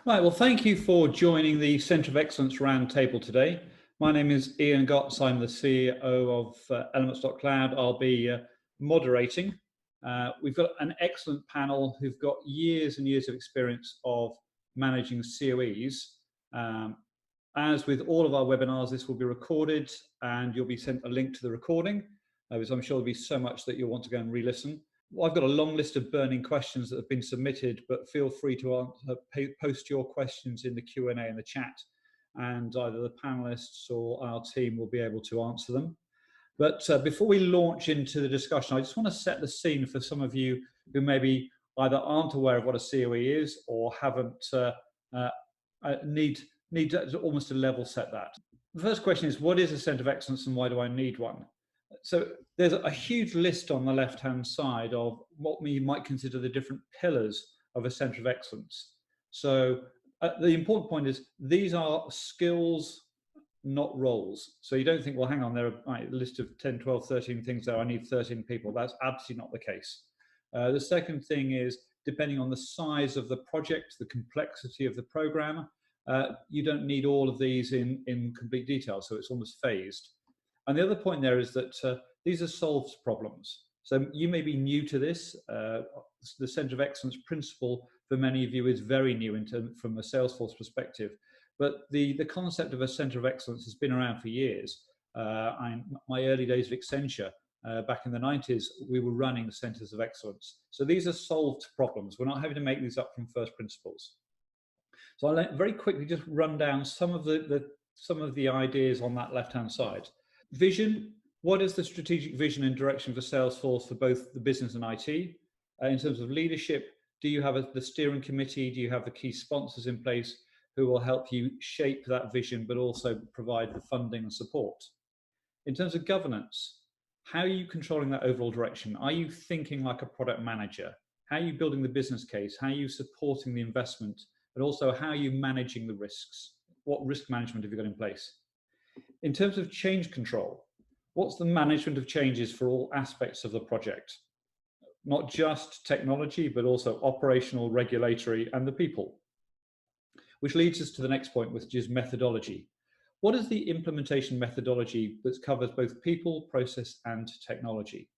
Right, well, thank you for joining the Centre of Excellence Roundtable today. My name is Ian Gotts. I'm the CEO of Elements.Cloud. I'll be moderating. We've got an excellent panel who've got years and years of experience of managing COEs. As with all of our webinars, this will be recorded and you'll be sent a link to the recording, because I'm sure there'll be so much that you'll want to go and re-listen. Well, I've got a long list of burning questions that have been submitted, but feel free to post your questions in the Q&A in the chat, and either the panelists or our team will be able to answer them. But before we launch into the discussion, I just want to set the scene for some of you who maybe either aren't aware of what a CoE is or haven't need to almost to level set that. The first question is, what is a Centre of Excellence and why do I need one? So there's a huge list on the left-hand side of what we might consider the different pillars of a Centre of Excellence. So the important point is these are skills, not roles. So you don't think, well, hang on, there are a list of 10, 12, 13 things there, I need 13 people. That's absolutely not the case. The second thing is, depending on the size of the project, the complexity of the program, you don't need all of these in complete detail, so it's almost phased. And the other point there is that these are solved problems. So you may be new to this. The Centre of Excellence principle for many of you is very new from a Salesforce perspective. But the concept of a Centre of Excellence has been around for years. My early days of Accenture, back in the 90s, we were running Centres of Excellence. So these are solved problems. We're not having to make these up from first principles. So I'll very quickly just run down some of the ideas on that left-hand side. Vision, what is the strategic vision and direction for Salesforce for both the business and IT? In terms of leadership, do you have the steering committee? Do you have the key sponsors in place who will help you shape that vision, but also provide the funding and support? In terms of governance, how are you controlling that overall direction? Are you thinking like a product manager? How are you building the business case? How are you supporting the investment? And also, how are you managing the risks? What risk management have you got in place? In terms of change control, what's the management of changes for all aspects of the project? Not just technology, but also operational, regulatory, and the people. Which leads us to the next point, which is methodology. What is the implementation methodology that covers both people, process, and technology?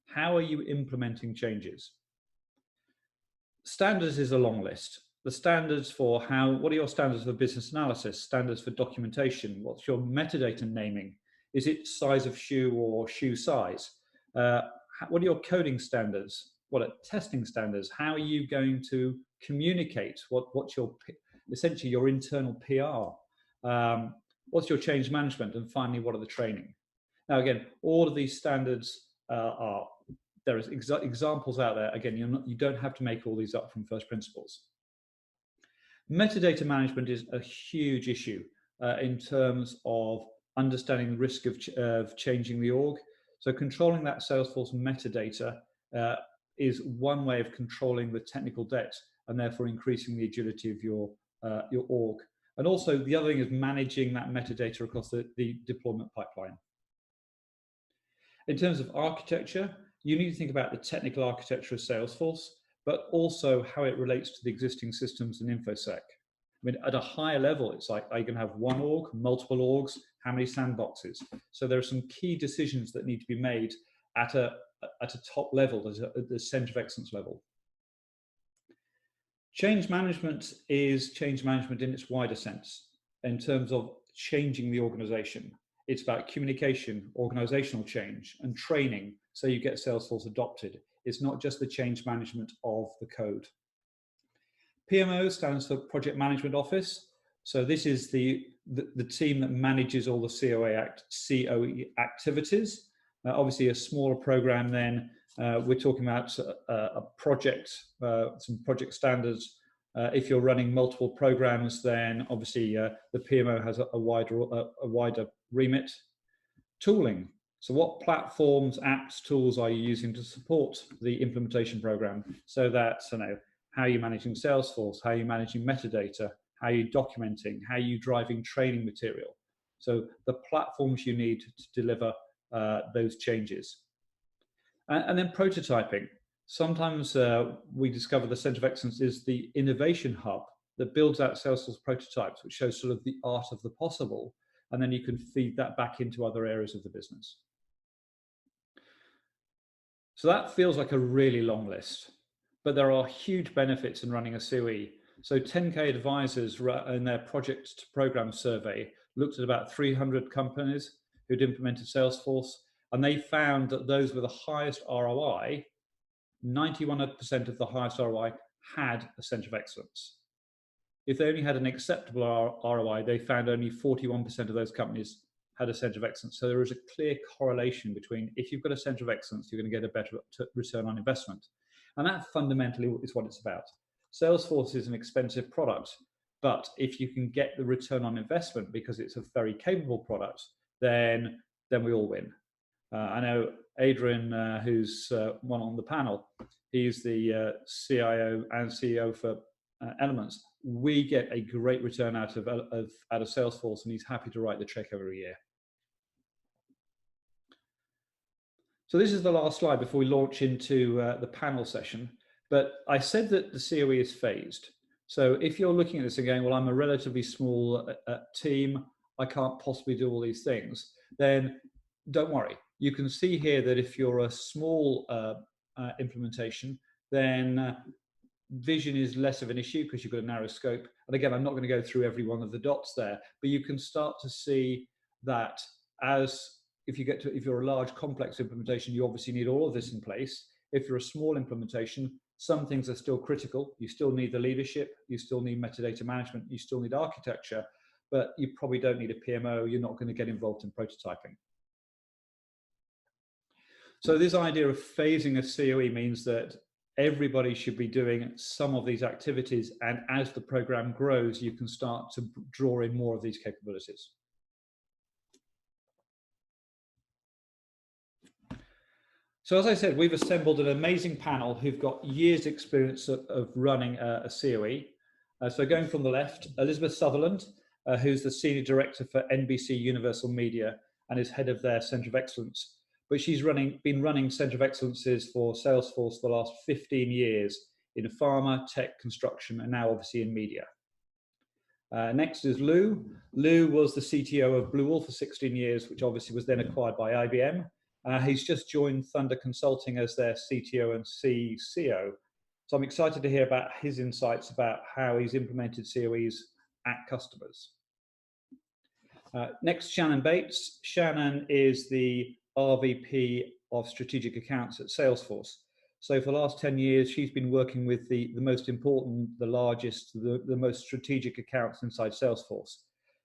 How are you implementing changes? Standards is a long list. The standards for what are your standards for business analysis, standards for documentation, what's your metadata naming? Is it size of shoe or shoe size? What are your coding standards? What are testing standards? How are you going to communicate? What's your, essentially your internal PR? What's your change management? And finally, what are the training? Now, again, all of these standards there is examples out there. Again, you don't have to make all these up from first principles. Metadata management is a huge issue in terms of understanding the risk of changing the org. So controlling that Salesforce metadata is one way of controlling the technical debt and therefore increasing the agility of your org. And also the other thing is managing that metadata across the deployment pipeline. In terms of architecture, you need to think about the technical architecture of Salesforce, but also how it relates to the existing systems in InfoSec. I mean, at a higher level, it's like, are you going to have one org, multiple orgs, how many sandboxes? So there are some key decisions that need to be made at a top level, at the Centre of Excellence level. Change management is change management in its wider sense, in terms of changing the organization. It's about communication, organizational change, and training, so you get Salesforce adopted. It's not just the change management of the code. PMO stands for Project Management Office. So this is the team that manages all the CoE activities. Obviously, a smaller program then, we're talking about a project, some project standards. If you're running multiple programs, then obviously the PMO has a wider remit. Tooling. So what platforms, apps, tools are you using to support the implementation program? So that, how are you managing Salesforce? How are you managing metadata? How are you documenting? How are you driving training material? So the platforms you need to deliver those changes. And then prototyping. Sometimes we discover the Centre of Excellence is the innovation hub that builds out Salesforce prototypes, which shows sort of the art of the possible, and then you can feed that back into other areas of the business. So that feels like a really long list, but there are huge benefits in running a CoE. So 10K Advisors in their project to program survey looked at about 300 companies who'd implemented Salesforce, and they found that those with the highest ROI, 91% of the highest ROI had a center of excellence. If they only had an acceptable ROI, they found only 41% of those companies had a center of excellence. So there is a clear correlation between, if you've got a center of excellence, you're going to get a better return on investment. And that fundamentally is what it's about. Salesforce is an expensive product, but if you can get the return on investment because it's a very capable product, then we all win. I know Adrian, who's one on the panel, he's the CIO and CEO for Elements. We get a great return out of Salesforce, and he's happy to write the check every year. So this is the last slide before we launch into the panel session. But I said that the CoE is phased. So if you're looking at this and going, well, I'm a relatively small team, I can't possibly do all these things, then don't worry. You can see here that if you're a small implementation, then vision is less of an issue because you've got a narrow scope. And again, I'm not going to go through every one of the dots there, but you can start to see that if you're a large complex implementation, you obviously need all of this in place. If you're a small implementation, some things are still critical. You still need the leadership, you still need metadata management, you still need architecture, but you probably don't need a PMO. You're not going to get involved in prototyping. So this idea of phasing a CoE means that everybody should be doing some of these activities, and as the program grows, you can start to draw in more of these capabilities. So as I said, we've assembled an amazing panel who've got years experience of running a CoE. So going from the left, Elizabeth Sutherland, who's the Senior Director for NBC Universal Media and is head of their Center of Excellence. But she's been running Center of Excellences for Salesforce for the last 15 years in pharma, tech, construction, and now obviously in media. Next is Lou. Lou was the CTO of Blue Wolf for 16 years, which obviously was then acquired by IBM. He's just joined Thunder Consulting as their CTO and CCO. So I'm excited to hear about his insights about how he's implemented CoEs at customers. Next, Shannon Bates. Shannon is the RVP of Strategic Accounts at Salesforce. So for the last 10 years, she's been working with the most important, the largest, the most strategic accounts inside Salesforce.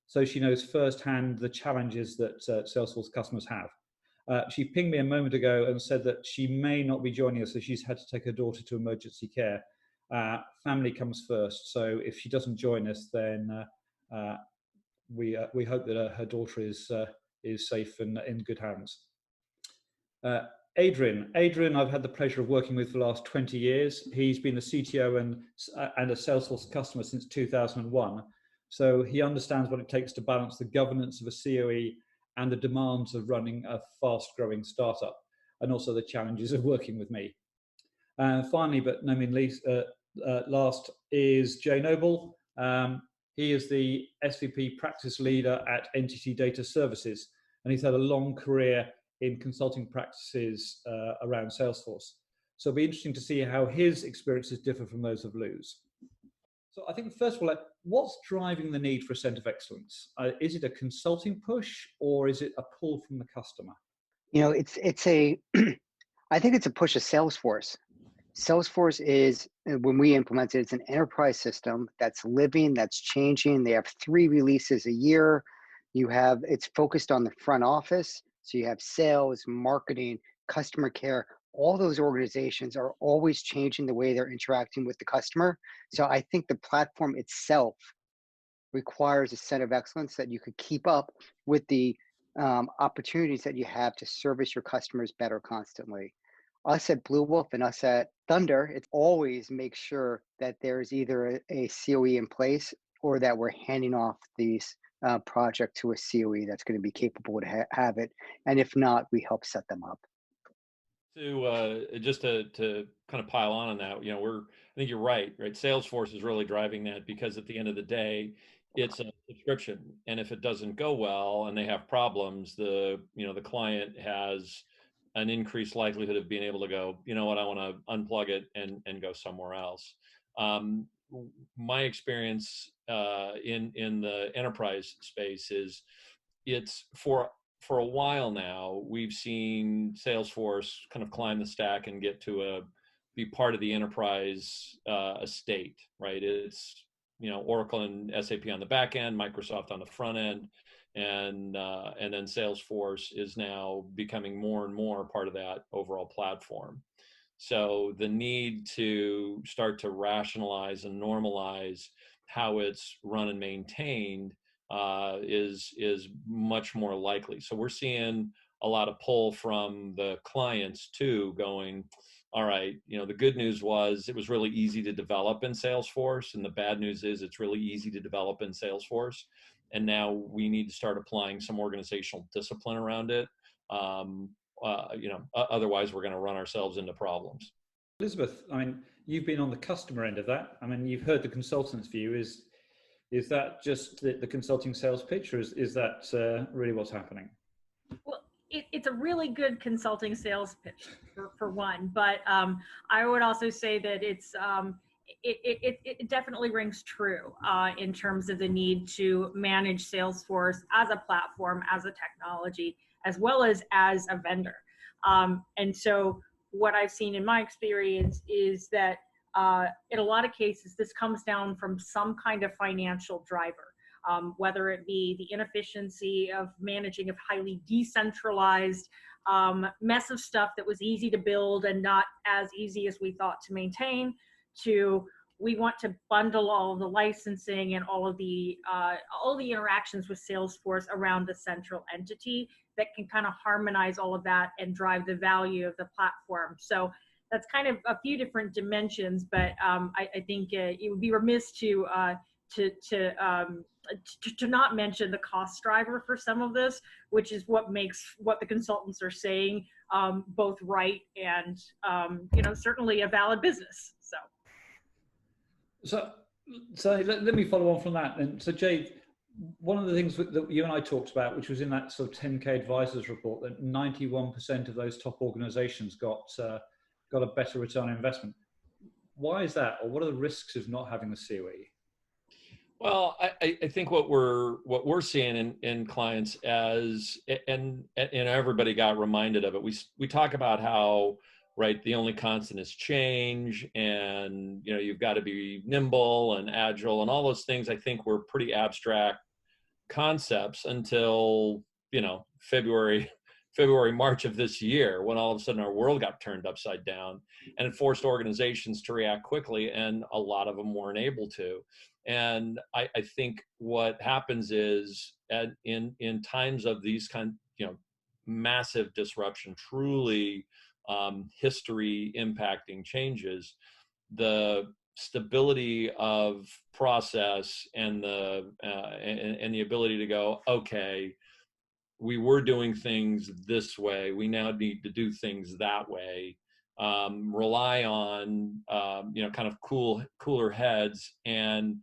So she knows firsthand the challenges that Salesforce customers have. She pinged me a moment ago and said that she may not be joining us, so she's had to take her daughter to emergency care. Family comes first, so if she doesn't join us, then we hope that her daughter is safe and in good hands. Adrian, I've had the pleasure of working with for the last 20 years. He's been the CTO and a Salesforce customer since 2001. So he understands what it takes to balance the governance of a CoE and the demands of running a fast-growing startup, and also the challenges of working with me. Finally, but no mean least, last is Jay Noble. He is the SVP practice leader at NTT Data Services, and he's had a long career in consulting practices around Salesforce. So it'll be interesting to see how his experiences differ from those of Lou's. So I think, first of all, what's driving the need for a Center of Excellence? Is it a consulting push, or is it a pull from the customer? You know, I think it's a push of Salesforce. Salesforce is, when we implement it, it's an enterprise system that's living, that's changing. They have 3 releases a year. It's focused on the front office. So you have sales, marketing, customer care. All those organizations are always changing the way they're interacting with the customer. So I think the platform itself requires a center of excellence that you could keep up with the opportunities that you have to service your customers better constantly. Us at Blue Wolf and us at Thunder, it always makes sure that there's either a CoE in place or that we're handing off these project to a CoE that's going to be capable to have it. And if not, we help set them up. To kind of pile on that, I think you're right. Salesforce is really driving that because at the end of the day, it's a subscription, and if it doesn't go well and they have problems, the client has an increased likelihood of being able to go, you know what, I want to unplug it and go somewhere else. My experience in the enterprise space is it's for a while now, we've seen Salesforce kind of climb the stack and get to be part of the enterprise estate, right? It's, Oracle and SAP on the back end, Microsoft on the front end, and then Salesforce is now becoming more and more part of that overall platform. So the need to start to rationalize and normalize how it's run and maintained is much more likely. So we're seeing a lot of pull from the clients too, going, all right, the good news was it was really easy to develop in Salesforce, and the bad news is it's really easy to develop in Salesforce. And now we need to start applying some organizational discipline around it. Otherwise we're going to run ourselves into problems. Elizabeth, I mean, you've been on the customer end of that. I mean, you've heard the consultant's view. Is that just the consulting sales pitch, or is that really what's happening? Well, it's a really good consulting sales pitch for one, but I would also say that it definitely rings true in terms of the need to manage Salesforce as a platform, as a technology, as well as a vendor. And so what I've seen in my experience is that in a lot of cases, this comes down from some kind of financial driver, whether it be the inefficiency of managing a highly decentralized mess of stuff that was easy to build and not as easy as we thought to maintain, to we want to bundle all of the licensing and all the interactions with Salesforce around a central entity that can kind of harmonize all of that and drive the value of the platform. So that's kind of a few different dimensions, but I think it would be remiss to not mention the cost driver for some of this, which is what makes what the consultants are saying both right and certainly a valid business. So let me follow on from that. And so Jade, one of the things that you and I talked about, which was in that sort of 10K advisors report, that 91% of those top organizations got a better return on investment. Why is that, or what are the risks of not having the CoE? Well, I think what we're seeing in clients and everybody got reminded of it. We talk about how, right, the only constant is change, and you've got to be nimble and agile and all those things. I think were pretty abstract concepts until February, March of this year, when all of a sudden our world got turned upside down, and it forced organizations to react quickly, and a lot of them weren't able to. And I think what happens is in times of these massive disruption, truly history impacting changes, the stability of process and the ability to go, okay, we were doing things this way, we now need to do things that way, rely on kind of cooler heads and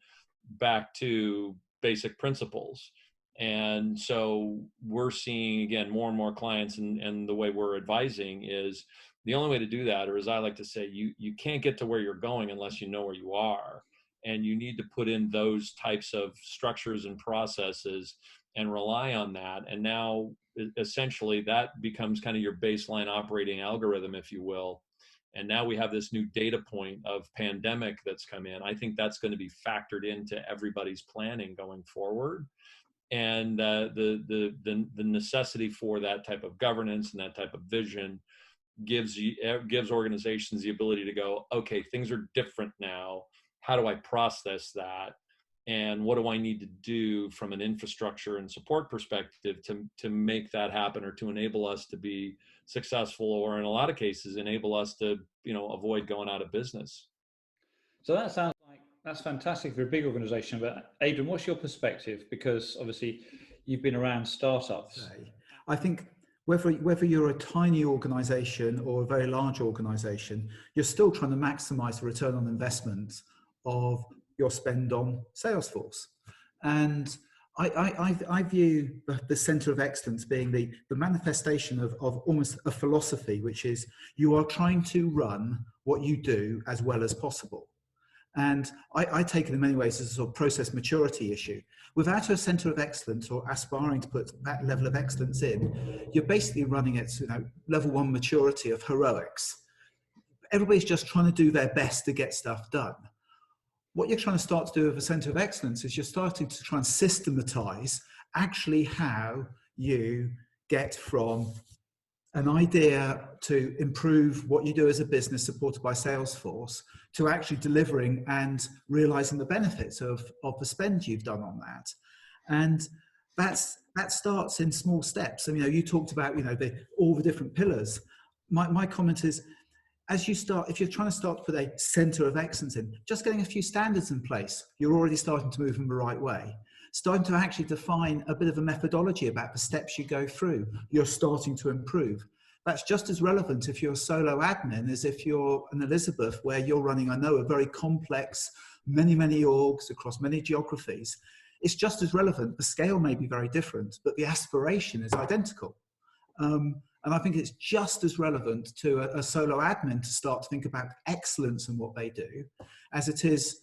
back to basic principles. And so we're seeing, again, more and more clients, and the way we're advising is the only way to do that, or as I like to say, you can't get to where you're going unless you know where you are. And you need to put in those types of structures and processes and rely on that. And now essentially that becomes kind of your baseline operating algorithm, if you will. And now we have this new data point of pandemic that's come in. I think that's going to be factored into everybody's planning going forward. And the necessity for that type of governance and that type of vision gives organizations the ability to go, okay, things are different now. How do I process that? And what do I need to do from an infrastructure and support perspective to make that happen, or to enable us to be successful, or in a lot of cases, enable us to avoid going out of business? So that sounds like that's fantastic for a big organization. But Adrian, what's your perspective? Because obviously you've been around startups. I think whether you're a tiny organization or a very large organization, you're still trying to maximize the return on investment of your spend on Salesforce. And I view the center of excellence being the manifestation of almost a philosophy, which is you are trying to run what you do as well as possible. And I take it in many ways as a sort of process maturity issue. Without a center of excellence or aspiring to put that level of excellence in, you're basically running at level 1 maturity of heroics. Everybody's just trying to do their best to get stuff done. What you're trying to start to do with a center of excellence is you're starting to try and systematize actually how you get from an idea to improve what you do as a business supported by Salesforce to actually delivering and realizing the benefits of the spend you've done on that. And that starts in small steps. And you talked about all the different pillars. My comment is, as you start, if you're trying to start with a center of excellence in, just getting a few standards in place, you're already starting to move in the right way. Starting to actually define a bit of a methodology about the steps you go through, you're starting to improve. That's just as relevant if you're a solo admin as if you're an Elizabeth, where you're running, I know, a very complex, many orgs across many geographies. It's just as relevant. The scale may be very different, but the aspiration is identical. And I think it's just as relevant to a solo admin to start to think about excellence in what they do, as it is,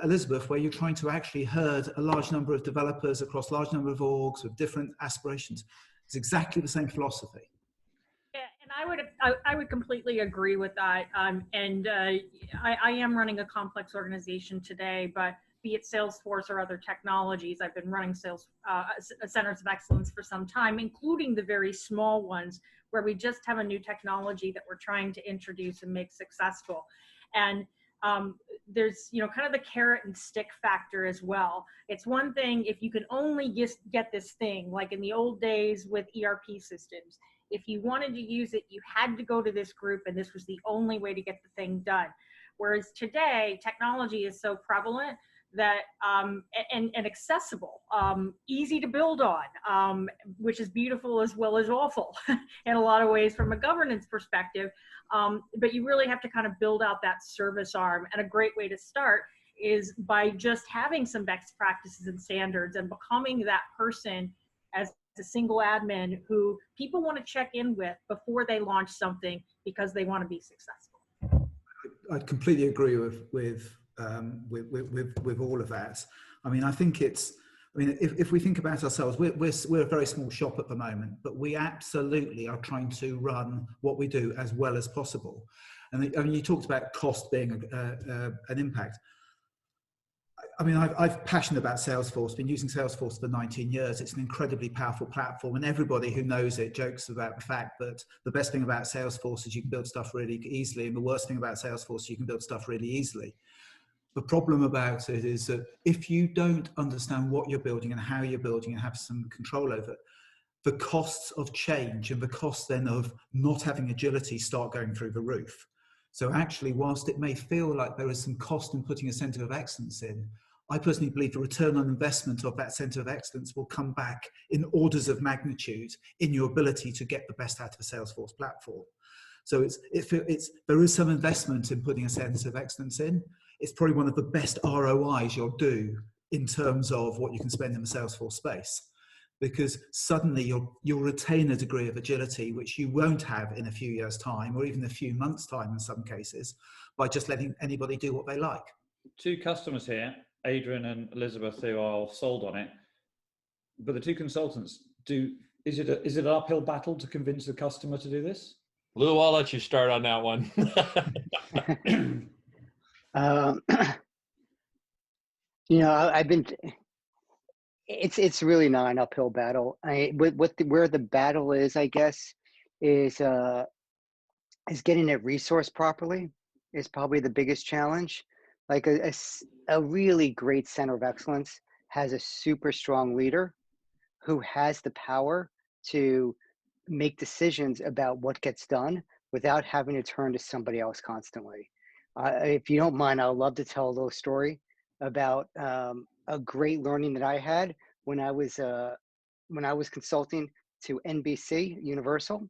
Elizabeth, where you're trying to actually herd a large number of developers across a large number of orgs with different aspirations. It's exactly the same philosophy. Yeah, and I would completely agree with that. I am running a complex organization today, but be it Salesforce or other technologies, I've been running centers of excellence for some time, including the very small ones where we just have a new technology that we're trying to introduce and make successful. And there's, kind of the carrot and stick factor as well. It's one thing if you can only get this thing, like in the old days with ERP systems. If you wanted to use it, you had to go to this group, and this was the only way to get the thing done. Whereas today, technology is so prevalent that and accessible, easy to build on, which is beautiful as well as awful in a lot of ways from a governance perspective. But you really have to kind of build out that service arm. And a great way to start is by just having some best practices and standards and becoming that person as a single admin who people want to check in with before they launch something because they want to be successful. I completely agree with all of that. I mean, I think it's, if we think about ourselves, we're a very small shop at the moment, but we absolutely are trying to run what we do as well as possible. And you talked about cost being an impact. I mean, I'm passionate about Salesforce, been using Salesforce for 19 years. It's an incredibly powerful platform, and everybody who knows it jokes about the fact that the best thing about Salesforce is you can build stuff really easily, and the worst thing about Salesforce is you can build stuff really easily. The problem about it is that if you don't understand what you're building and how you're building and have some control over it, the costs of change and the costs then of not having agility start going through the roof. So actually, whilst it may feel like there is some cost in putting a center of excellence in, I personally believe the return on investment of that center of excellence will come back in orders of magnitude in your ability to get the best out of a Salesforce platform. So there is some investment in putting a center of excellence in. It's probably one of the best ROIs you'll do in terms of what you can spend in the Salesforce space, because suddenly you'll retain a degree of agility which you won't have in a few years' time, or even a few months' time in some cases, by just letting anybody do what they like. Two customers here, Adrian and Elizabeth, who are sold on it, but the two consultants is it an uphill battle to convince the customer to do this? Lou, I'll let you start on that one. It's really not an uphill battle. Where the battle is, I guess, is getting it resourced properly is probably the biggest challenge. Like a really great center of excellence has a super strong leader who has the power to make decisions about what gets done without having to turn to somebody else constantly. If you don't mind, I'd love to tell a little story about a great learning that I had when I was consulting to NBC Universal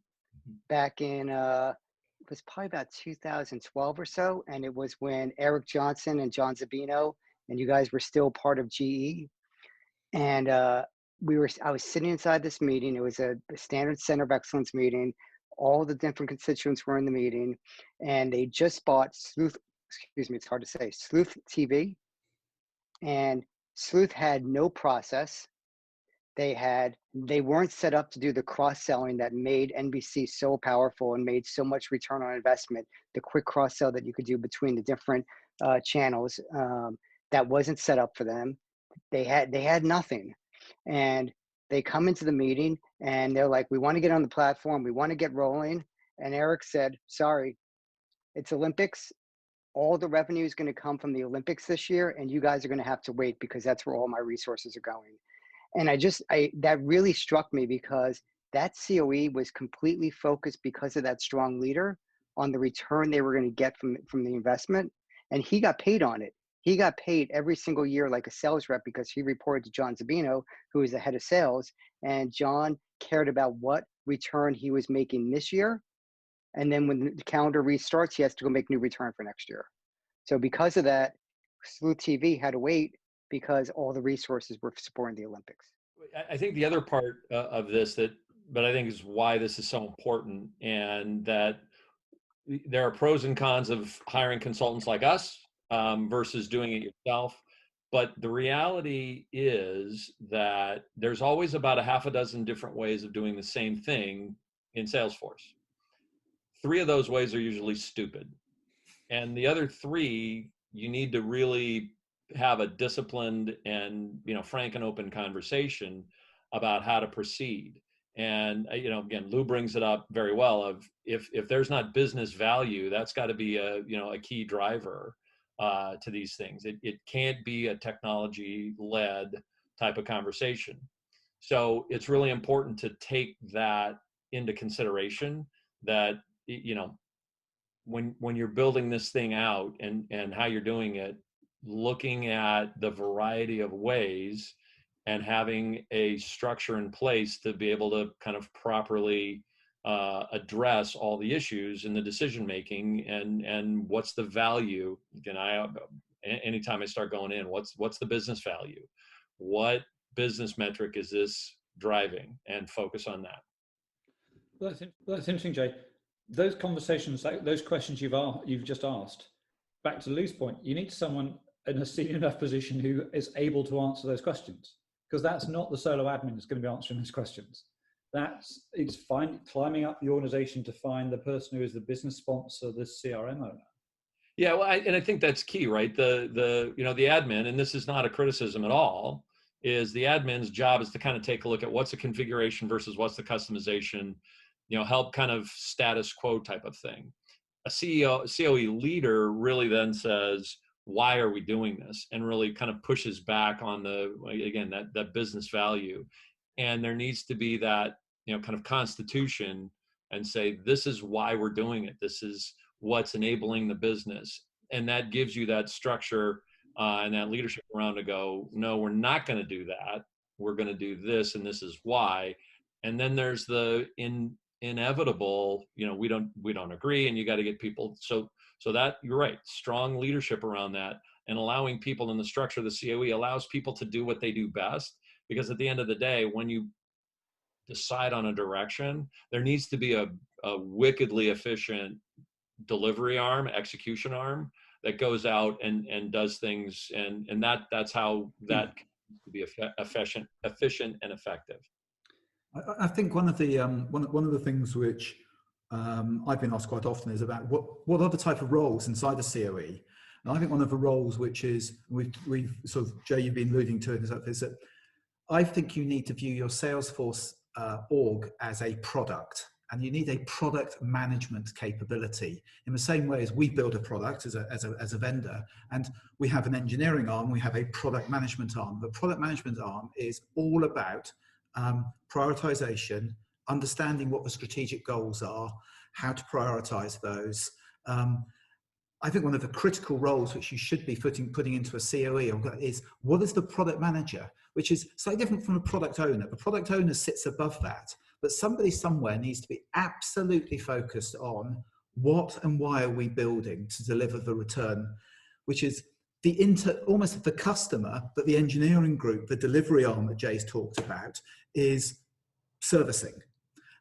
back in, it was probably about 2012 or so. And it was when Eric Johnson and John Zabino and you guys were still part of GE. And I was sitting inside this meeting. It was a standard Center of Excellence meeting. All the different constituents were in the meeting, and they just bought Sleuth, excuse me, it's hard to say, Sleuth TV. And Sleuth had no process. They weren't set up to do the cross-selling that made NBC so powerful and made so much return on investment, the quick cross-sell that you could do between the different channels. That wasn't set up for them. They had nothing. And they come into the meeting and they're like, we want to get on the platform. We want to get rolling. And Eric said, sorry, it's Olympics. All the revenue is going to come from the Olympics this year. And you guys are going to have to wait because that's where all my resources are going. And that really struck me because that COE was completely focused because of that strong leader on the return they were going to get from the investment. And he got paid on it. He got paid every single year like a sales rep because he reported to John Zabino, who was the head of sales. And John cared about what return he was making this year. And then when the calendar restarts, he has to go make new return for next year. So because of that, Sleuth TV had to wait because all the resources were supporting the Olympics. I think the other part of this but I think is why this is so important, and that there are pros and cons of hiring consultants like us versus doing it yourself. But the reality is that there's always about a half a dozen different ways of doing the same thing in Salesforce. 3 of those ways are usually stupid. And the other 3, you need to really have a disciplined and, frank and open conversation about how to proceed. And, again, Lou brings it up very well of if there's not business value, that's got to be a key driver to these things. It can't be a technology-led type of conversation. So it's really important to take that into consideration, that, when you're building this thing out and how you're doing it, looking at the variety of ways and having a structure in place to be able to kind of properly address all the issues in the decision making and what's the value. Again, anytime I start going in, what's the business value? What business metric is this driving, and focus on that. Well, that's interesting, Jay. Those conversations, those questions you've just asked, back to Lou's point, you need someone in a senior enough position who is able to answer those questions, because that's not the solo admin that's going to be answering those questions. It's climbing up the organization to find the person who is the business sponsor, the CRM owner. Yeah, well, I think that's key, right? The admin, and this is not a criticism at all, is the admin's job is to kind of take a look at what's the configuration versus what's the customization, help kind of status quo type of thing. A COE leader really then says, why are we doing this? And really kind of pushes back on that business value. And there needs to be that, kind of constitution and say, this is why we're doing it. This is what's enabling the business. And that gives you that structure and that leadership around to go, no, we're not going to do that. We're going to do this, and this is why. And then there's the inevitable, we don't agree, and you got to get people. So that, you're right, strong leadership around that, and allowing people in the structure of the COE allows people to do what they do best. Because at the end of the day, when you decide on a direction, there needs to be a wickedly efficient delivery arm, execution arm that goes out and does things, and that's how that can be efficient and effective. I think one of the things which I've been asked quite often is about what are the type of roles inside the COE. And I think one of the roles which is we've sort of, Jay, you've been alluding to it, is that I think you need to view your Salesforce org as a product, and you need a product management capability in the same way as we build a product as a vendor, and we have an engineering arm, we have a product management arm. The product management arm is all about prioritization, understanding what the strategic goals are, how to prioritize those. I think one of the critical roles which you should be putting into a COE is, what is the product manager, which is slightly different from a product owner. The product owner sits above that, but somebody somewhere needs to be absolutely focused on what and why are we building to deliver the return, which is almost the customer, but the engineering group, the delivery arm that Jay's talked about, is servicing.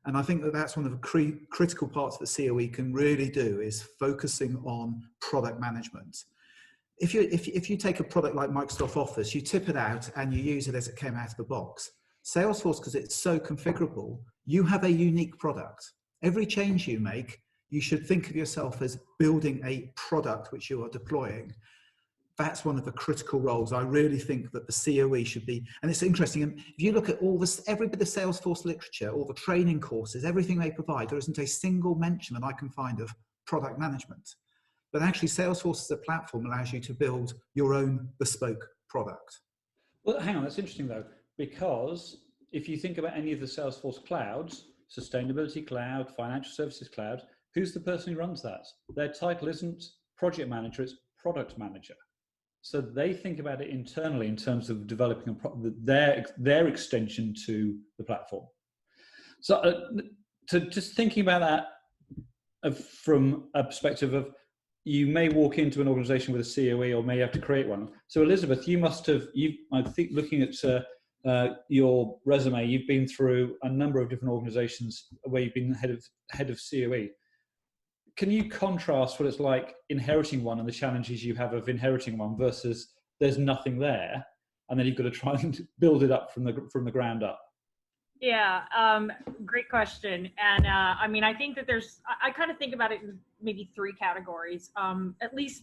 And I think that that's one of the critical parts that CoE can really do, is focusing on product management. If you take a product like Microsoft Office, you tip it out and you use it as it came out of the box. Salesforce, because it's so configurable, you have a unique product. Every change you make, you should think of yourself as building a product which you are deploying. That's one of the critical roles. I really think that the CoE should be, and it's interesting, if you look at every bit of Salesforce literature, all the training courses, everything they provide, there isn't a single mention that I can find of product management. But actually Salesforce as a platform allows you to build your own bespoke product. Well, hang on, that's interesting though, because if you think about any of the Salesforce clouds, Sustainability Cloud, Financial Services Cloud, who's the person who runs that? Their title isn't project manager, it's product manager. So they think about it internally in terms of developing their extension to the platform. So just thinking about that from a perspective of, you may walk into an organization with a CoE or may have to create one. So Elizabeth, you must have, I think looking at your resume, you've been through a number of different organizations where you've been head of CoE. Can you contrast what it's like inheriting one and the challenges you have of inheriting one versus there's nothing there, and then you've got to try and build it up from the ground up? Yeah, great question. And I mean, I think that I kind of think about it in maybe three categories, at least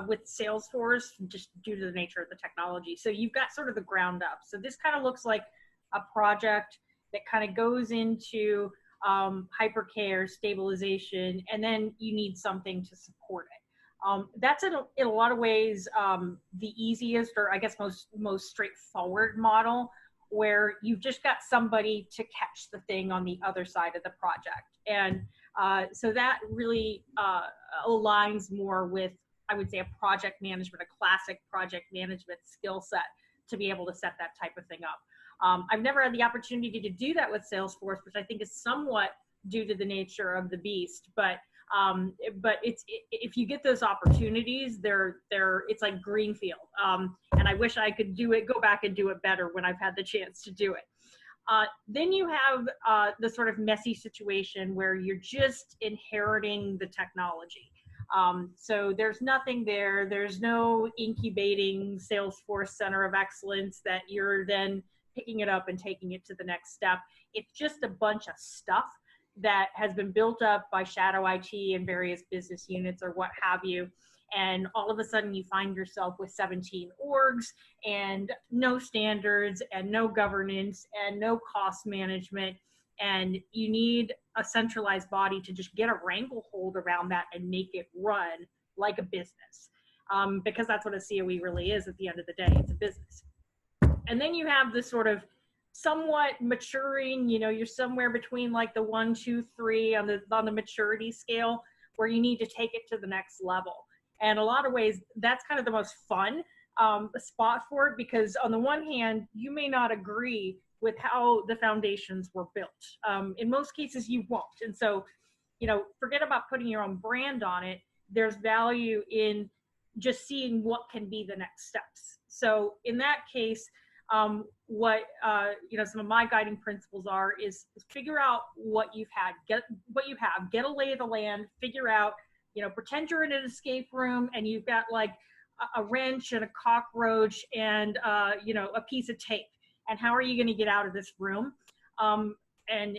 with Salesforce, just due to the nature of the technology. So you've got sort of the ground up. So this kind of looks like a project that kind of goes into hypercare, stabilization, and then you need something to support it. That's in a lot of ways the easiest, or I guess most straightforward model, where you've just got somebody to catch the thing on the other side of the project. And so that really aligns more with, I would say, a project management, a classic project management skill set to be able to set that type of thing up. I've never had the opportunity to do that with Salesforce, which I think is somewhat due to the nature of the beast. But if you get those opportunities, it's like greenfield. And I wish I could go back and do it better when I've had the chance to do it. Then you have the sort of messy situation where you're just inheriting the technology. So there's nothing there. There's no incubating Salesforce Center of Excellence that you're then picking it up and taking it to the next step. It's just a bunch of stuff that has been built up by shadow IT and various business units or what have you. And all of a sudden you find yourself with 17 orgs and no standards and no governance and no cost management. And you need a centralized body to just get a wranglehold around that and make it run like a business. Because that's what a CoE really is at the end of the day, it's a business. And then you have this sort of somewhat maturing, you're somewhere between like the 1, 2, 3 on the maturity scale, where you need to take it to the next level. And a lot of ways, that's kind of the most fun spot for it, because on the one hand, you may not agree with how the foundations were built. In most cases, you won't. And so, forget about putting your own brand on it. There's value in just seeing what can be the next steps. So in that case, what some of my guiding principles is figure out what you've had, get a lay of the land, figure out, pretend you're in an escape room and you've got like a wrench and a cockroach and a piece of tape, and how are you going to get out of this room? And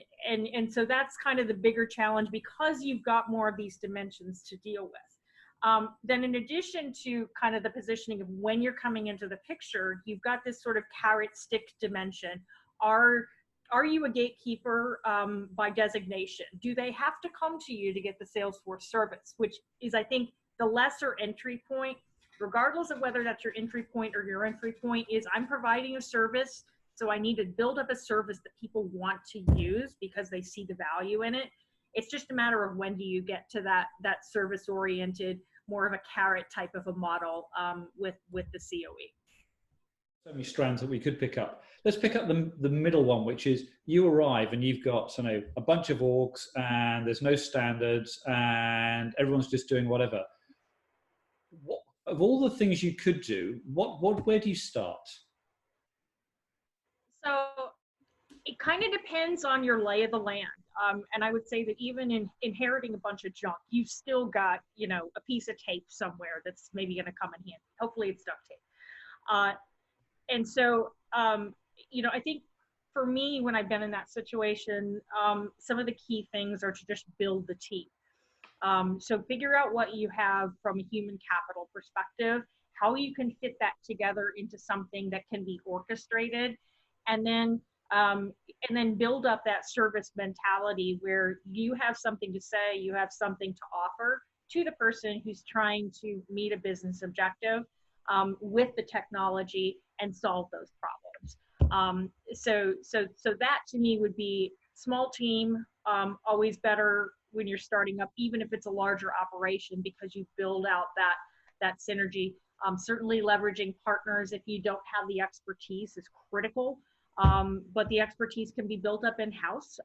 so that's kind of the bigger challenge, because you've got more of these dimensions to deal with. Then in addition to kind of the positioning of when you're coming into the picture, you've got this sort of carrot stick dimension. Are you a gatekeeper by designation? Do they have to come to you to get the Salesforce service, which is, I think, the lesser entry point, regardless of whether that's your entry point or your entry point is, I'm providing a service, so I need to build up a service that people want to use because they see the value in it. It's just a matter of when do you get to that service-oriented, more of a carrot type of a model with the CoE. So many strands that we could pick up. Let's pick up the middle one, which is you arrive and you've got a bunch of orgs and there's no standards and everyone's just doing whatever. What, of all the things you could do, where do you start? So it kind of depends on your lay of the land. And I would say that even in inheriting a bunch of junk, you've still got, a piece of tape somewhere that's maybe going to come in handy. Hopefully it's duct tape. And so, I think for me, when I've been in that situation, some of the key things are to just build the team. So figure out what you have from a human capital perspective, how you can fit that together into something that can be orchestrated, and then build up that service mentality where you have something to say, you have something to offer to the person who's trying to meet a business objective with the technology and solve those problems. So that to me would be small team, always better when you're starting up, even if it's a larger operation, because you build out that synergy. Certainly leveraging partners if you don't have the expertise is critical, but the expertise can be built up in-house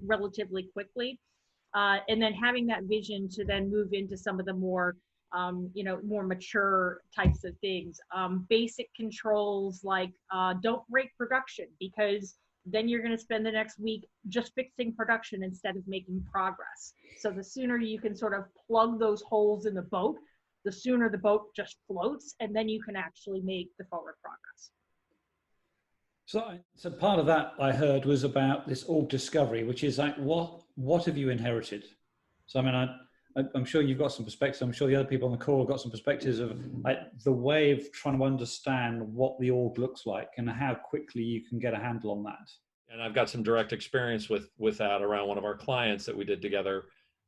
relatively quickly. And then having that vision to then move into some of the more more mature types of things. Basic controls like don't break production, because then you're going to spend the next week just fixing production instead of making progress. So the sooner you can sort of plug those holes in the boat, the sooner the boat just floats, and then you can actually make the forward progress. So part of that I heard was about this org discovery, which is like, what have you inherited? So, I mean, I'm sure you've got some perspectives. I'm sure the other people on the call have got some perspectives of like the way of trying to understand what the org looks like and how quickly you can get a handle on that. And I've got some direct experience with that around one of our clients that we did together.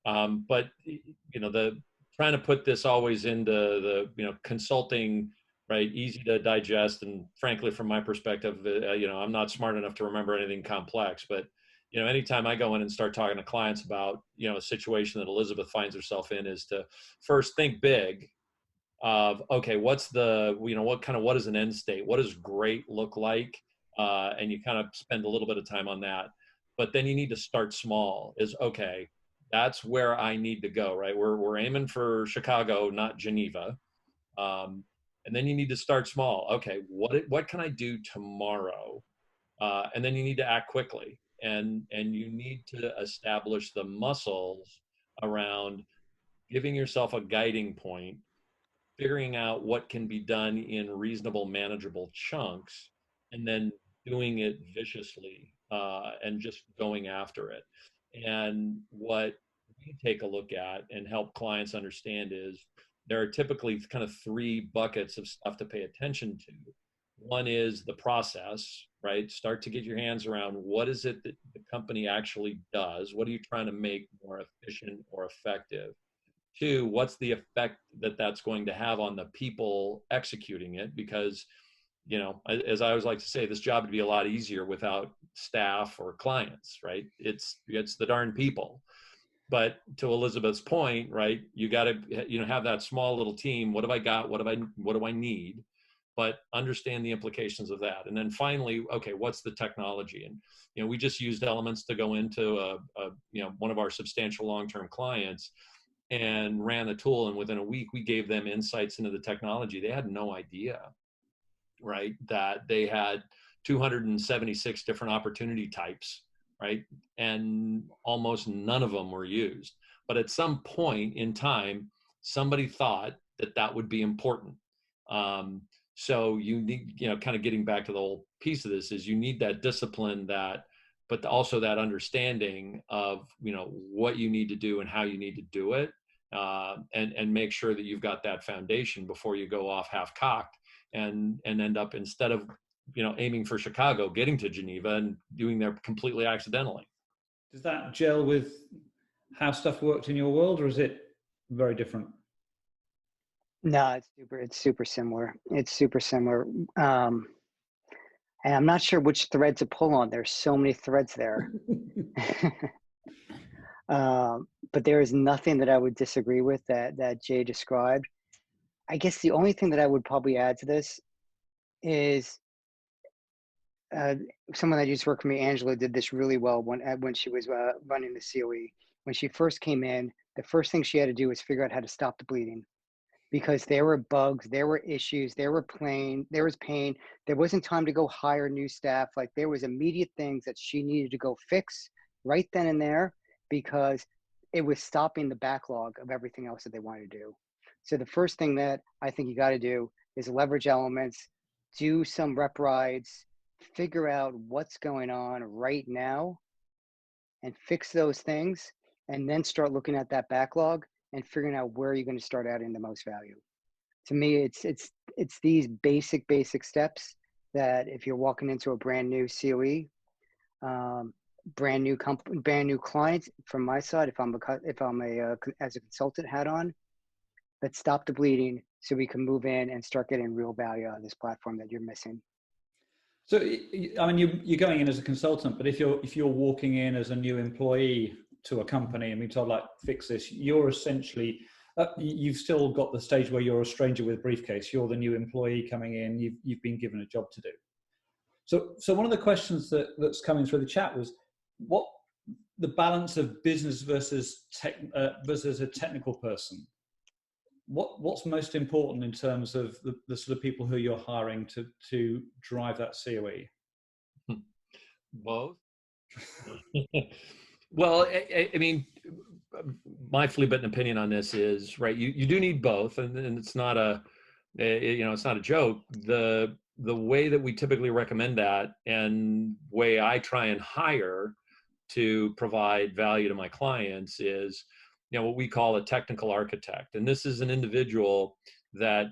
But the trying to put this always into the consulting, right, easy to digest, and frankly, from my perspective, I'm not smart enough to remember anything complex, but anytime I go in and start talking to clients about, a situation that Elizabeth finds herself in, is to first think big of, okay, what's what is an end state? What does great look like? And you kind of spend a little bit of time on that. But then you need to start small, is, okay, that's where I need to go, right? We're aiming for Chicago, not Geneva. And then you need to start small. Okay, what can I do tomorrow? And then you need to act quickly. And you need to establish the muscles around giving yourself a guiding point, figuring out what can be done in reasonable, manageable chunks, and then doing it viciously and just going after it. And what we take a look at and help clients understand is there are typically kind of three buckets of stuff to pay attention to. One is the process, right? Start to get your hands around what is it that the company actually does? What are you trying to make more efficient or effective? Two, what's the effect that that's going to have on the people executing it? Because, as I always like to say, this job would be a lot easier without staff or clients, right? It's the darn people. But to Elizabeth's point, right, you got to, have that small little team. What have I got? What do I need? But understand the implications of that. And then finally, okay, what's the technology? And, we just used Elements to go into one of our substantial long-term clients and ran the tool. And within a week, we gave them insights into the technology. They had no idea, right, that they had 276 different opportunity types, right? And almost none of them were used. But at some point in time, somebody thought that would be important. So you need, kind of getting back to the whole piece of this, is you need that discipline, but also that understanding of, what you need to do and how you need to do it, and make sure that you've got that foundation before you go off half-cocked and end up, instead of, aiming for Chicago, getting to Geneva and doing there completely accidentally. Does that gel with how stuff worked in your world, or is it very different? No, it's super similar. It's super similar. And I'm not sure which thread to pull on. There's so many threads there. But there is nothing that I would disagree with that Jay described. I guess the only thing that I would probably add to this is uh, someone that used to work for me, Angela, did this really well when she was running the CoE. When she first came in, the first thing she had to do was figure out how to stop the bleeding, because there were bugs, there were issues, there was pain. There wasn't time to go hire new staff. Like, there was immediate things that she needed to go fix right then and there, because it was stopping the backlog of everything else that they wanted to do. So the first thing that I think you got to do is leverage elements, do some rep rides, figure out what's going on right now and fix those things, and then start looking at that backlog and figuring out where you're going to start adding the most value. To me, it's these basic steps that if you're walking into a brand new CoE, brand new client from my side, if I'm as a consultant hat on, let's stop the bleeding so we can move in and start getting real value out of this platform that you're missing. So, I mean, you're going in as a consultant, but if you're walking in as a new employee to a company and we told, like, fix this, you're essentially, you've still got the stage where you're a stranger with a briefcase. You're the new employee coming in. You've been given a job to do. So one of the questions that's coming through the chat was what the balance of business versus a technical person. What's most important in terms of the sort of people who you're hiring to drive that CoE? Both. Well, I mean, my flea-bitten opinion on this is, right, you do need both, and it's not it's not a joke. The way that we typically recommend that, and way I try and hire to provide value to my clients, is what we call a technical architect. And this is an individual that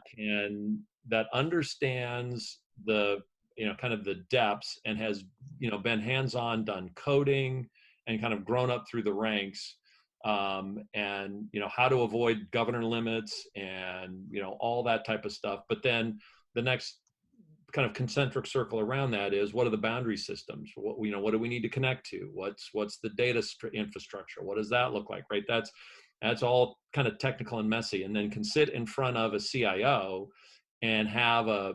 understands the kind of the depths, and has been hands-on, done coding, and kind of grown up through the ranks, and how to avoid governor limits, and all that type of stuff. But then the next kind of concentric circle around that is, what are the boundary systems? What do we need to connect to? What's the data infrastructure? What does that look like? Right. That's all kind of technical and messy, and then can sit in front of a CIO and have a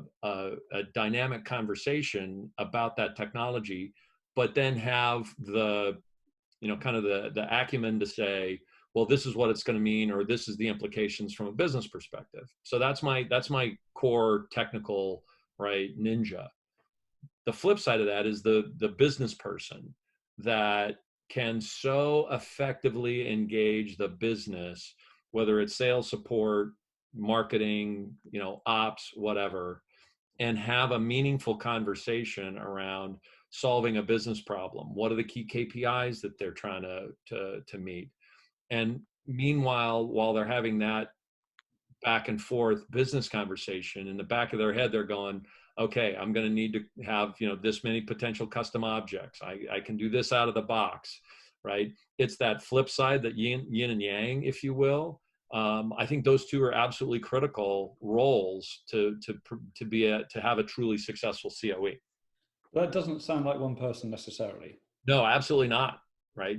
dynamic conversation about that technology, but then have the kind of the acumen to say, well, this is what it's going to mean, or this is the implications from a business perspective. So that's my core technical, right, ninja. The flip side of that is the business person that can so effectively engage the business, whether it's sales support, marketing, ops, whatever, and have a meaningful conversation around solving a business problem. What are the key KPIs that they're trying to meet? And meanwhile, while they're having that back and forth business conversation, in the back of their head, they're going, okay, I'm going to need to have, this many potential custom objects. I can do this out of the box, right? It's that flip side, that yin and yang, if you will. I think those two are absolutely critical roles to have a truly successful CoE. That doesn't sound like one person necessarily. No, absolutely not. Right?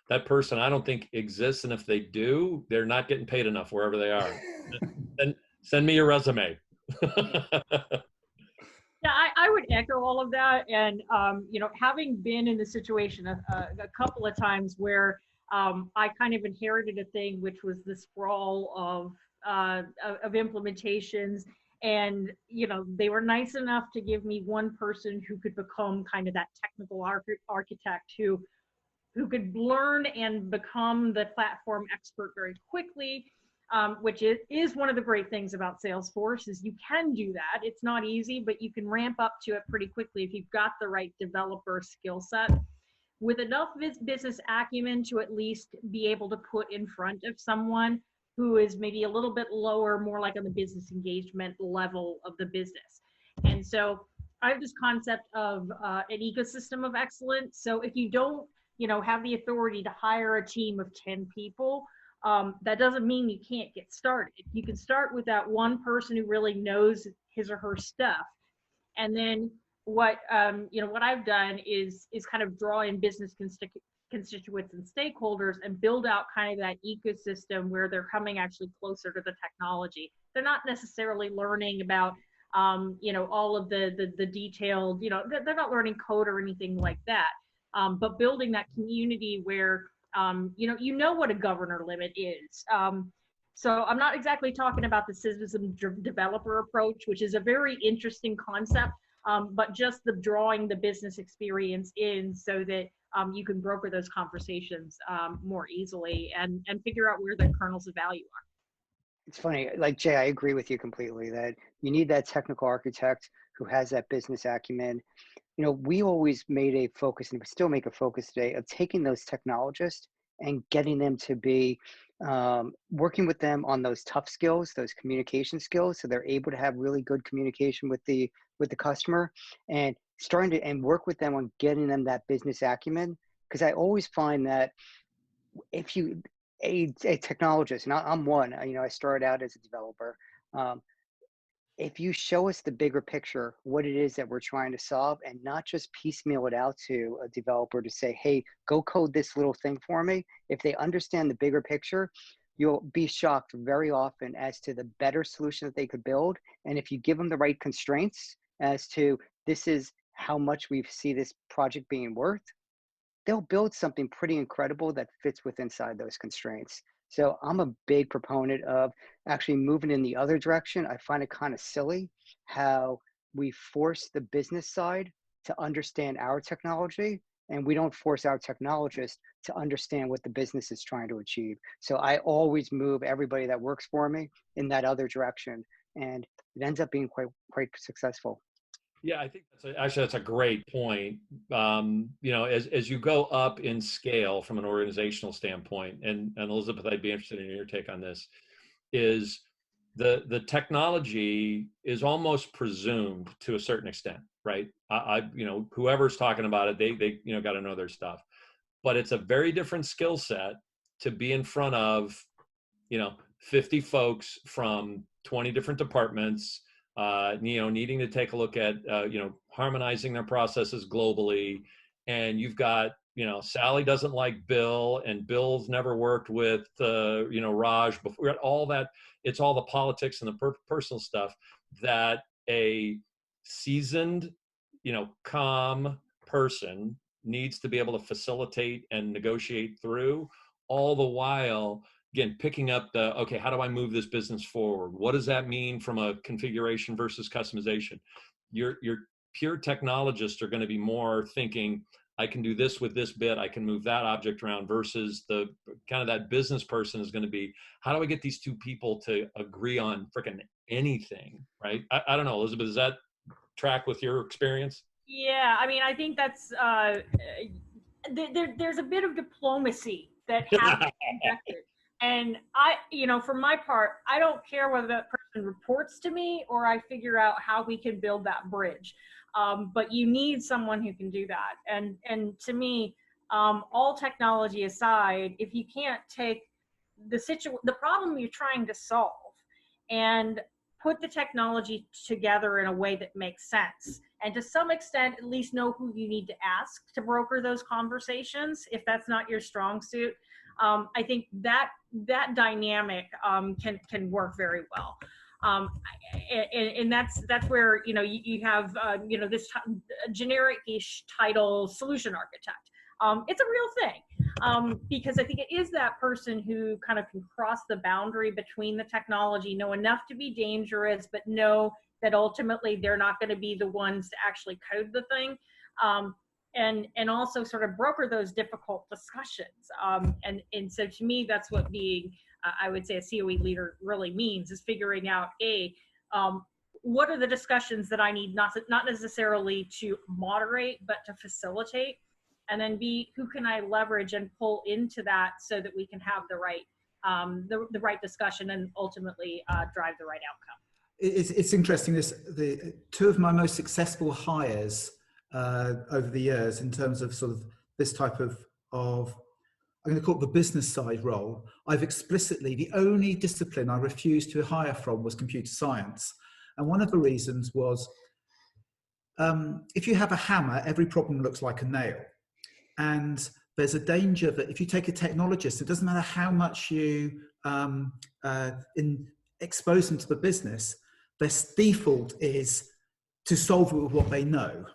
That person, I don't think exists, and if they do, they're not getting paid enough wherever they are. Send me your resume. Yeah, I would echo all of that. And, having been in the situation a couple of times where I kind of inherited a thing, which was the sprawl of implementations. And, they were nice enough to give me one person who could become kind of that technical architect who could learn and become the platform expert very quickly. Which is one of the great things about Salesforce, is you can do that. It's not easy, but you can ramp up to it pretty quickly if you've got the right developer skill set with enough business acumen to at least be able to put in front of someone who is maybe a little bit lower, more like on the business engagement level of the business. And so I have this concept of an ecosystem of excellence. So if you don't, have the authority to hire a team of 10 people, that doesn't mean you can't get started. You can start with that one person who really knows his or her stuff. And then what I've done is kind of draw in business constituents and stakeholders and build out kind of that ecosystem where they're coming actually closer to the technology. They're not necessarily learning about you know, all of the detailed, you know, they're not learning code or anything like that, but building that community where, you know what a governor limit is. So I'm not exactly talking about the citizen developer approach, which is a very interesting concept, but just the drawing the business experience in so that you can broker those conversations more easily and figure out where the kernels of value are. It's funny, like Jay, I agree with you completely that you need that technical architect who has that business acumen. You know, we always made a focus, and we still make a focus today, of taking those technologists and getting them to be working with them on those tough skills, those communication skills, so they're able to have really good communication with the customer, and starting to work with them on getting them that business acumen. Because I always find that if you a technologist, and I'm one, you know, I started out as a developer. If you show us the bigger picture, what it is that we're trying to solve, and not just piecemeal it out to a developer to say, hey, go code this little thing for me. If they understand the bigger picture, you'll be shocked very often as to the better solution that they could build. And if you give them the right constraints as to this is how much we see this project being worth, they'll build something pretty incredible that fits inside those constraints. So I'm a big proponent of actually moving in the other direction. I find it kind of silly how we force the business side to understand our technology, and we don't force our technologists to understand what the business is trying to achieve. So I always move everybody that works for me in that other direction, and it ends up being quite successful. Yeah, I think that's a great point. You know, as you go up in scale from an organizational standpoint, and Elizabeth, I'd be interested in your take on this, is the technology is almost presumed to a certain extent, right? You know, whoever's talking about it, they you know, got to know their stuff, but it's a very different skill set to be in front of, you know, 50 folks from 20 different departments, you know, needing to take a look at, you know, harmonizing their processes globally. And you've got, you know, Sally doesn't like Bill, and Bill's never worked with, you know, Raj before. All that, it's all the politics and the personal stuff that a seasoned, you know, calm person needs to be able to facilitate and negotiate through, all the while, again, picking up the, okay, how do I move this business forward? What does that mean from a configuration versus customization? Your pure technologists are going to be more thinking, I can do this with this bit, I can move that object around, versus the kind of that business person is going to be, how do I get these two people to agree on freaking anything, right? I don't know, Elizabeth, does that track with your experience? Yeah, I mean, I think that's, there's a bit of diplomacy that has to be injected. And you know, for my part, I don't care whether that person reports to me or I figure out how we can build that bridge. But you need someone who can do that. And to me, all technology aside, if you can't take the problem you're trying to solve and put the technology together in a way that makes sense, and to some extent, at least know who you need to ask to broker those conversations, if that's not your strong suit, I think that dynamic can work very well. And that's where, you know, you have, you know, this generic-ish title, solution architect. It's a real thing, because I think it is that person who kind of can cross the boundary between the technology, know enough to be dangerous, but know that ultimately they're not going to be the ones to actually code the thing. And also sort of broker those difficult discussions. And so to me, that's what being, I would say, a CoE leader really means, is figuring out, what are the discussions that I need not necessarily to moderate, but to facilitate, and then B, who can I leverage and pull into that so that we can have the right, the right discussion and ultimately drive the right outcome. It's interesting, the two of my most successful hires over the years in terms of sort of this type of I'm going to call it the business side role, I've explicitly, the only discipline I refused to hire from was computer science. And one of the reasons was, if you have a hammer, every problem looks like a nail. And there's a danger that if you take a technologist, it doesn't matter how much you expose them to the business, their default is to solve it with what they know.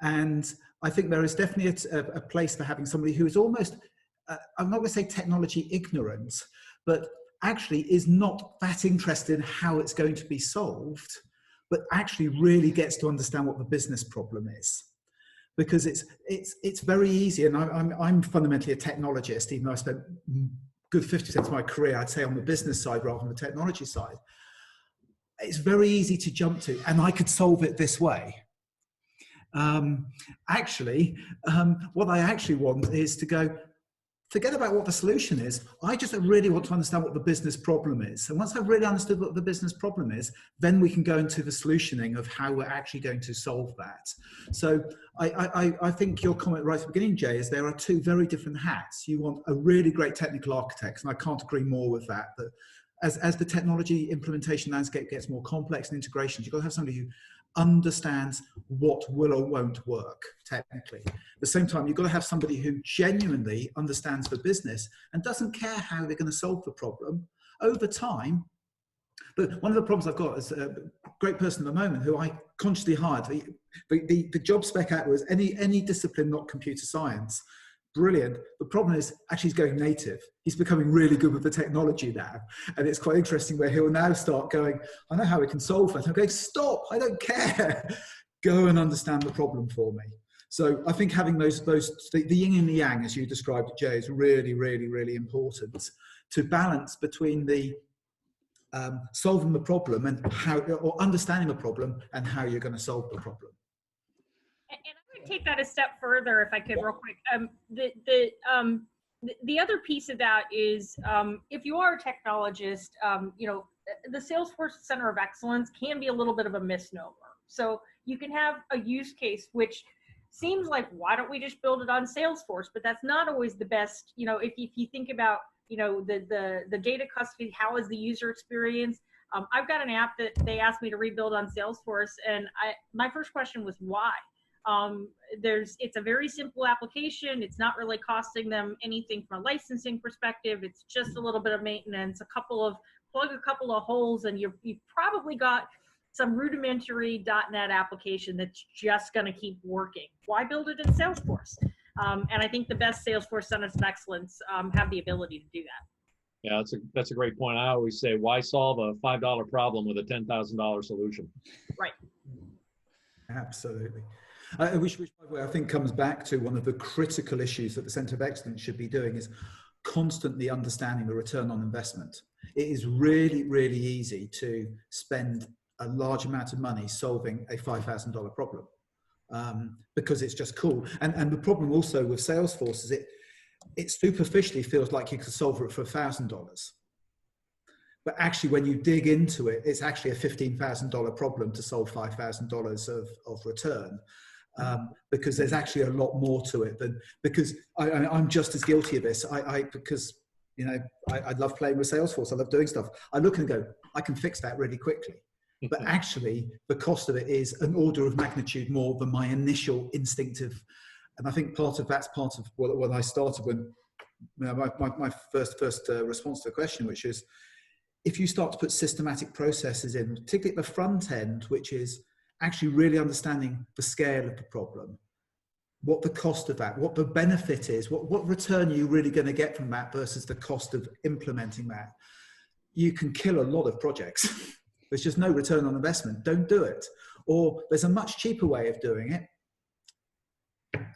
And I think there is definitely a place for having somebody who is almost, I'm not going to say technology ignorant, but actually is not that interested in how it's going to be solved, but actually really gets to understand what the business problem is. Because it's very easy, and I'm fundamentally a technologist, even though I spent good 50% of my career, I'd say, on the business side rather than the technology side. It's very easy to jump to, and I could solve it this way. What I actually want is to go, forget about what the solution is. I just really want to understand what the business problem is. And once I've really understood what the business problem is, then we can go into the solutioning of how we're actually going to solve that. So I think your comment right at the beginning, Jay, is there are two very different hats. You want a really great technical architect, and I can't agree more with that. But as the technology implementation landscape gets more complex and integrations, you've got to have somebody who understands what will or won't work technically. At the same time, you've got to have somebody who genuinely understands the business and doesn't care how they're going to solve the problem over time. But one of the problems I've got is a great person at the moment who I consciously hired. The job spec out was any discipline not computer science. Brilliant. The problem is actually he's going native. He's becoming really good with the technology now. And it's quite interesting where he'll now start going, I know how we can solve that. I'm going, stop, I don't care. Go and understand the problem for me. So I think having the yin and the yang, as you described it, Jay, is really, really, really important to balance between the solving the problem and how, or understanding the problem and how you're going to solve the problem. And I would take that a step further, if I could, real quick. The other piece of that is, if you are a technologist, the Salesforce Center of Excellence can be a little bit of a misnomer. So you can have a use case which seems like, why don't we just build it on Salesforce? But that's not always the best. If you think about, the data custody, how is the user experience? I've got an app that they asked me to rebuild on Salesforce, and my first question was why. It's a very simple application. It's not really costing them anything from a licensing perspective. It's just a little bit of maintenance, plug a couple of holes, and you've probably got some rudimentary .NET application that's just going to keep working. Why build it in Salesforce? And I think the best Salesforce Centers of Excellence have the ability to do that. Yeah, that's a great point. I always say, why solve a $5 problem with a $10,000 solution? Right. Absolutely. Which, by the way, I think comes back to one of the critical issues that the Centre of Excellence should be doing is constantly understanding the return on investment. It is really, really easy to spend a large amount of money solving a $5,000 problem because it's just cool. And the problem also with Salesforce is it superficially feels like you could solve it for $1,000. But actually, when you dig into it, it's actually a $15,000 problem to solve $5,000 of return. Because there's actually a lot more to it because I'm just as guilty of this. Because I love playing with Salesforce. I love doing stuff. I look and go, I can fix that really quickly. But actually, the cost of it is an order of magnitude more than my initial instinctive. And I think that's part of what I started when my first response to the question, which is, if you start to put systematic processes in, particularly at the front end, which is actually really understanding the scale of the problem, what the cost of that, what the benefit is, what return are you really going to get from that versus the cost of implementing that, you can kill a lot of projects. There's just no return on investment. Don't do it. Or there's a much cheaper way of doing it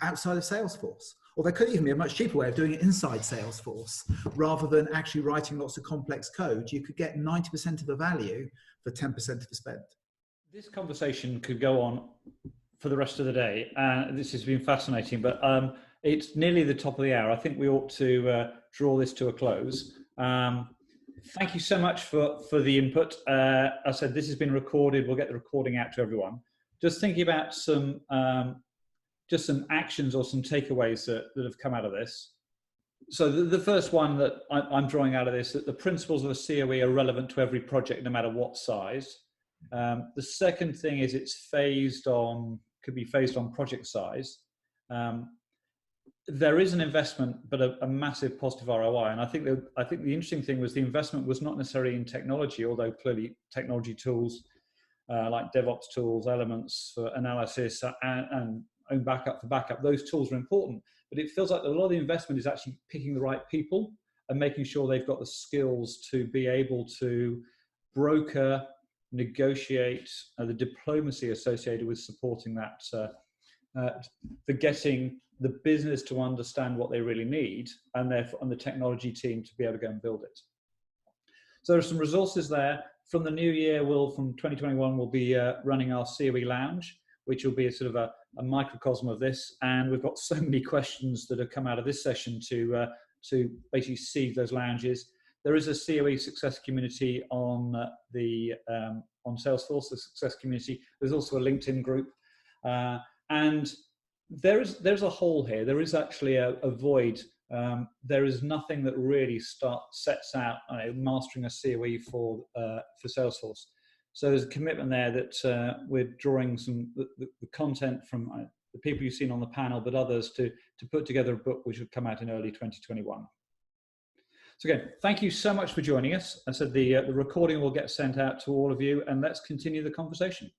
outside of Salesforce. Or there could even be a much cheaper way of doing it inside Salesforce. Rather than actually writing lots of complex code, you could get 90% of the value for 10% of the spend. This conversation could go on for the rest of the day. This has been fascinating, but it's nearly the top of the hour. I think we ought to draw this to a close. Thank you so much for the input. I said this has been recorded. We'll get the recording out to everyone. Just thinking about some actions or some takeaways that have come out of this. So the first one that I'm drawing out of this, that the principles of a CoE are relevant to every project, no matter what size. The second thing is could be phased on project size. there is an investment, but a massive positive ROI. And I think the interesting thing was the investment was not necessarily in technology, although clearly technology tools like DevOps tools, elements for analysis, and own backup for backup, those tools are important. But it feels like a lot of the investment is actually picking the right people and making sure they've got the skills to be able to broker, negotiate, the diplomacy associated with supporting that, for getting the business to understand what they really need, and therefore, and the technology team to be able to go and build it. So there are some resources there. From the new year, from 2021, we'll be running our CoE Lounge, which will be a sort of a microcosm of this. And we've got so many questions that have come out of this session to basically seed those lounges. There is a CoE success community on on Salesforce, the success community. There's also a LinkedIn group, and there's a hole here. There is actually a void. There is nothing that really sets out mastering a CoE for Salesforce. So there's a commitment there that we're drawing the content from the people you've seen on the panel, but others to put together a book which will come out in early 2021. So again, thank you so much for joining us. I said the recording will get sent out to all of you, and let's continue the conversation.